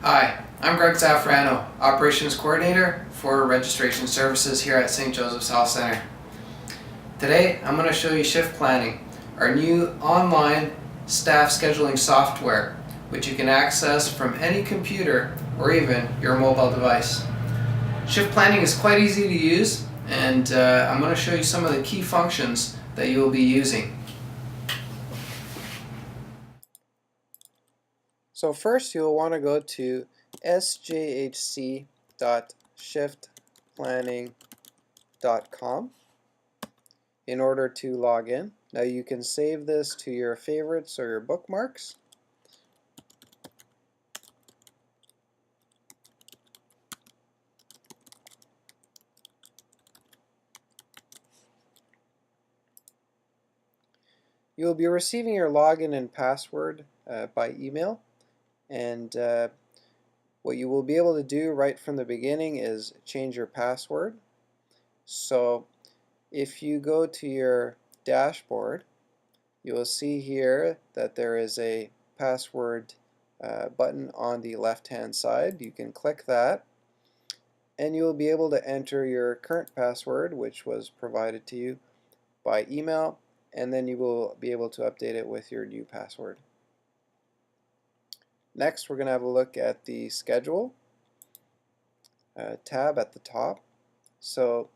Hi, I'm Greg Zafrano, Operations Coordinator for Registration Services here at St. Joseph's Health Center. Today, I'm going to show you Shiftplanning, our new online staff scheduling software, which you can access from any computer or even your mobile device. Shiftplanning is quite easy to use, and I'm going to show you some of the key functions that you will be using. So first you'll want to go to sjhc.shiftplanning.com in order to log in. Now you can save this to your favorites or your bookmarks. You will be receiving your login and password by email, and what you will be able to do right from the beginning is change your password. So if you go to your dashboard, you will see here that there is a password button on the left hand side. You can click that and you will be able to enter your current password, which was provided to you by email, and then you will be able to update it with your new password. Next, we're going to have a look at the schedule tab at the top. So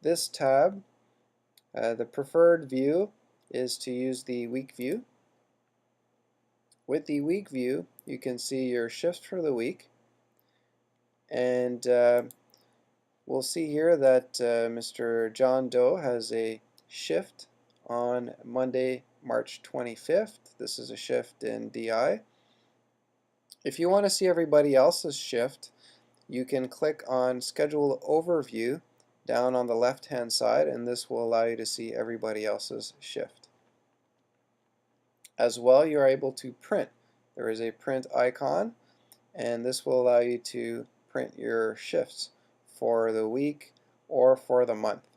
this tab, the preferred view is to use the week view. With the week view, you can see your shifts for the week, and we'll see here that Mr. John Doe has a shift on Monday, March 25th. This is a shift in DI. If you want to see everybody else's shift, you can click on Schedule Overview down on the left hand side, and this will allow you to see everybody else's shift. As well, you are able to print. There is a print icon, and this will allow you to print your shifts for the week or for the month.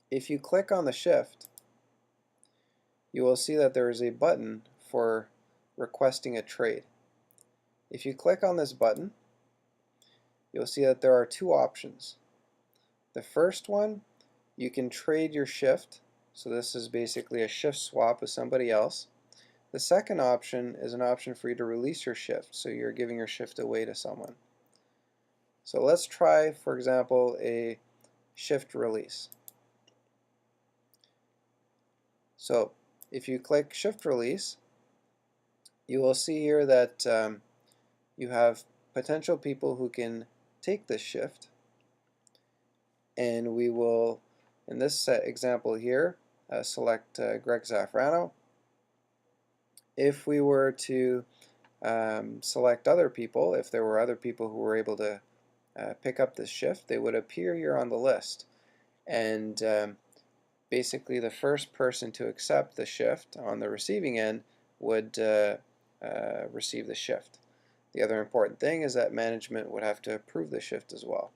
If you click on the shift, you will see that there is a button for requesting a trade. If you click on this button, you'll see that there are two options. The first one, you can trade your shift. So this is basically a shift swap with somebody else. The second option is an option for you to release your shift, so you're giving your shift away to someone. So let's try, for example, a shift release. So if you click shift release, you will see here that you have potential people who can take this shift, and we will, in this example here, select Greg Zafrano. If we were to select other people, if there were other people who were able to pick up this shift, they would appear here on the list, and basically the first person to accept the shift on the receiving end would receive the shift. The other important thing is that management would have to approve the shift as well.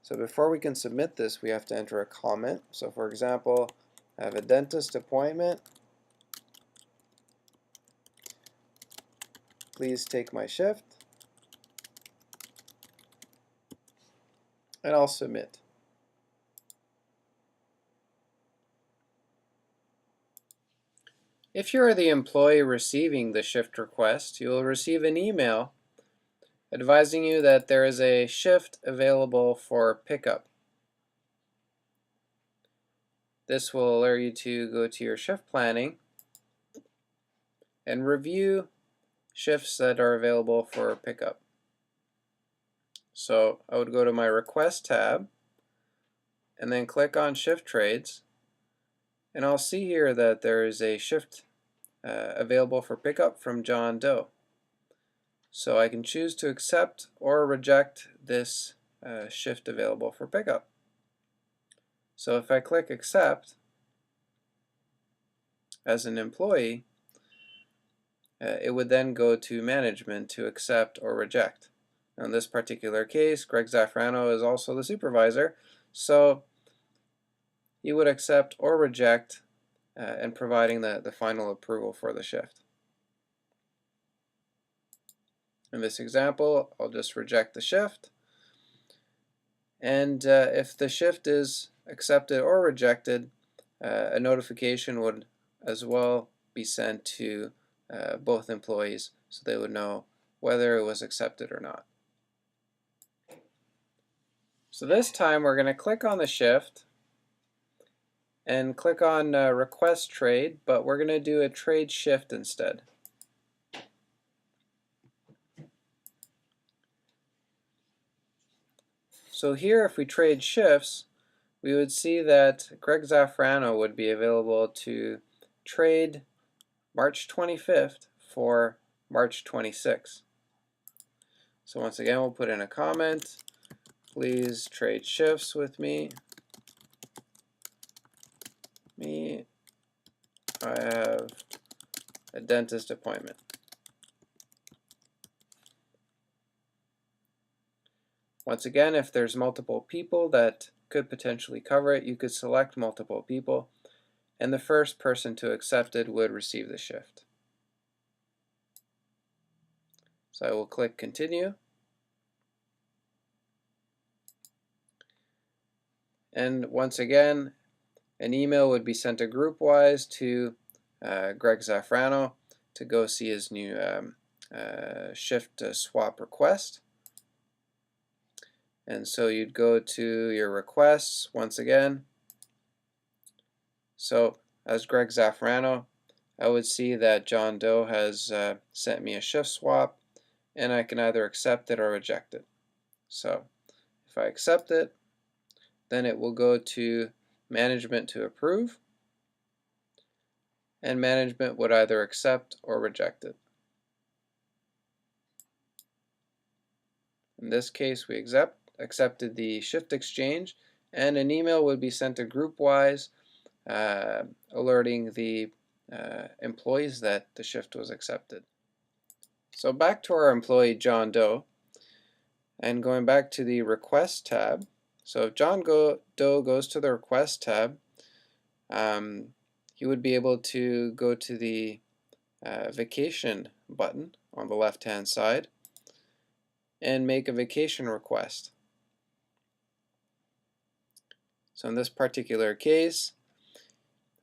So before we can submit this, we have to enter a comment. So for example, I have a dentist appointment. Please take my shift, and I'll submit. If you are the employee receiving the shift request, you will receive an email advising you that there is a shift available for pickup. This will allow you to go to your shift planning and review shifts that are available for pickup. So I would go to my request tab and then click on shift trades, and I'll see here that there is a shift available for pickup from John Doe. So I can choose to accept or reject this shift available for pickup. So if I click accept as an employee, it would then go to management to accept or reject. In this particular case, Greg Zafrano is also the supervisor, so he would accept or reject and providing the final approval for the shift. In this example, I'll just reject the shift, and if the shift is accepted or rejected, a notification would as well be sent to both employees so they would know whether it was accepted or not. So this time we're going to click on the shift and click on request trade, but we're going to do a trade shift instead. So here, if we trade shifts, we would see that Greg Zafrano would be available to trade March 25th for March 26th. So once again, we'll put in a comment, please trade shifts with me. I have a dentist appointment. Once again, if there's multiple people that could potentially cover it, you could select multiple people, and the first person to accept it would receive the shift. So I will click continue. And once again, an email would be sent to group-wise to Greg Zafrano to go see his new shift swap request. And so you'd go to your requests once again. So as Greg Zafrano, I would see that John Doe has sent me a shift swap, and I can either accept it or reject it. So if I accept it, then it will go to management to approve, and management would either accept or reject it. In this case, we accepted the shift exchange, and an email would be sent to group-wise alerting the employees that the shift was accepted. So back to our employee John Doe, and going back to the request tab. So if John Doe goes to the request tab, he would be able to go to the vacation button on the left hand side and make a vacation request. So in this particular case,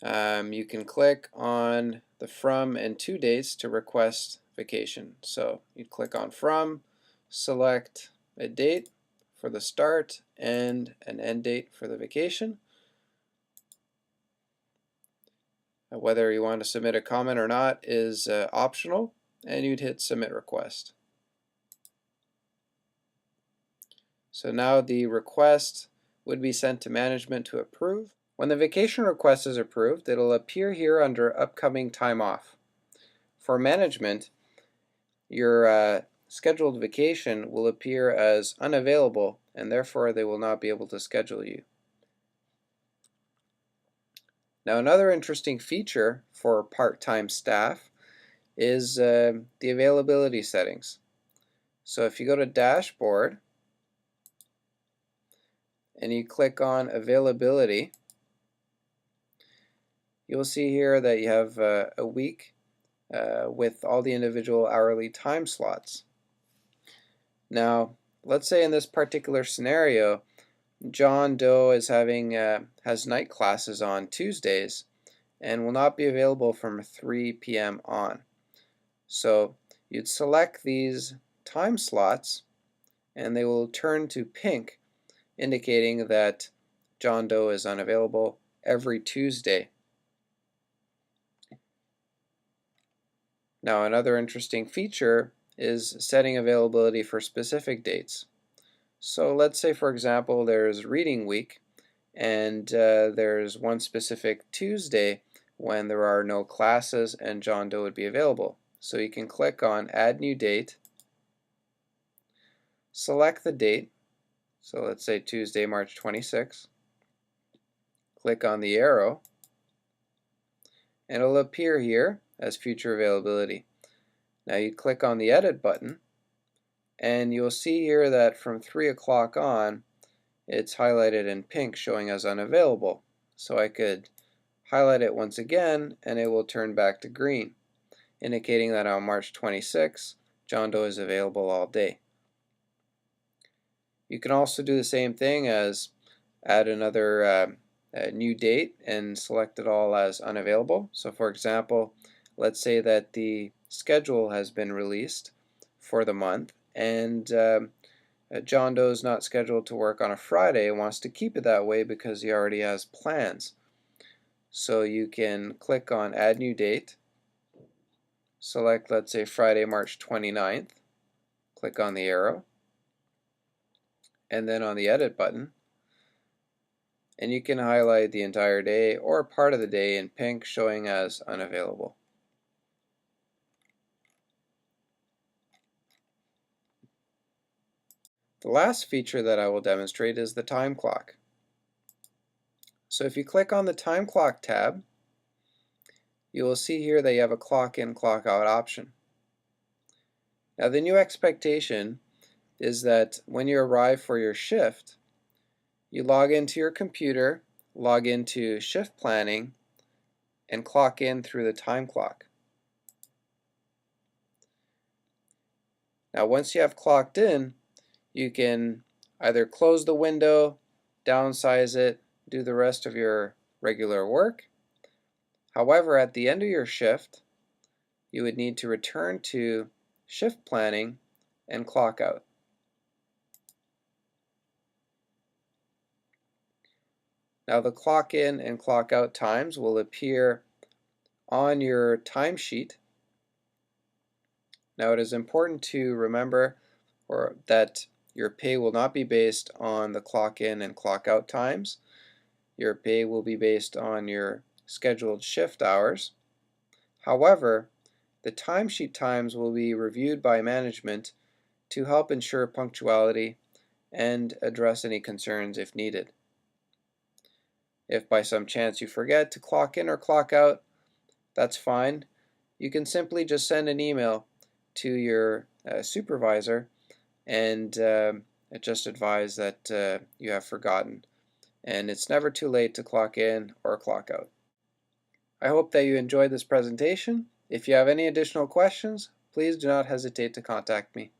you can click on the from and to dates to request vacation. So you click on from, select a date for the start and an end date for the vacation. Whether you want to submit a comment or not is optional, and you'd hit submit request. So now the request would be sent to management to approve. When the vacation request is approved, it'll appear here under upcoming time off. For management, your scheduled vacation will appear as unavailable, and therefore they will not be able to schedule you. Now another interesting feature for part-time staff is the availability settings. So if you go to Dashboard and you click on Availability, you'll see here that you have a week with all the individual hourly time slots. Now let's say in this particular scenario, John Doe is has night classes on Tuesdays and will not be available from 3 p.m. on. So you'd select these time slots and they will turn to pink, indicating that John Doe is unavailable every Tuesday. Now another interesting feature is setting availability for specific dates. So let's say, for example, there's reading week and there's one specific Tuesday when there are no classes and John Doe would be available. So you can click on Add New Date, select the date, so let's say Tuesday, March 26th, click on the arrow, and it'll appear here as future availability. Now you click on the Edit button, and you'll see here that from 3 o'clock on, it's highlighted in pink showing as unavailable. So I could highlight it once again and it will turn back to green, indicating that on March 26th John Doe is available all day. You can also do the same thing as add another new date and select it all as unavailable. So for example, let's say that the schedule has been released for the month and John Doe is not scheduled to work on a Friday and wants to keep it that way because he already has plans. So you can click on Add New Date, select, let's say, Friday, March 29th, click on the arrow, and then on the Edit button, and you can highlight the entire day or part of the day in pink showing as unavailable. The last feature that I will demonstrate is the time clock. So if you click on the time clock tab, you will see here that you have a clock in, clock out option. Now the new expectation is that when you arrive for your shift, you log into your computer, log into shift planning, and clock in through the time clock. Now once you have clocked in, you can either close the window, downsize it, do the rest of your regular work. However, at the end of your shift, you would need to return to shift planning and clock out. Now the clock in and clock out times will appear on your timesheet. Now it is important to remember that your pay will not be based on the clock in and clock out times. Your pay will be based on your scheduled shift hours. However, the timesheet times will be reviewed by management to help ensure punctuality and address any concerns if needed. If by some chance you forget to clock in or clock out, that's fine. You can simply just send an email to your supervisor and just advise that you have forgotten. And it's never too late to clock in or clock out. I hope that you enjoyed this presentation. If you have any additional questions, please do not hesitate to contact me.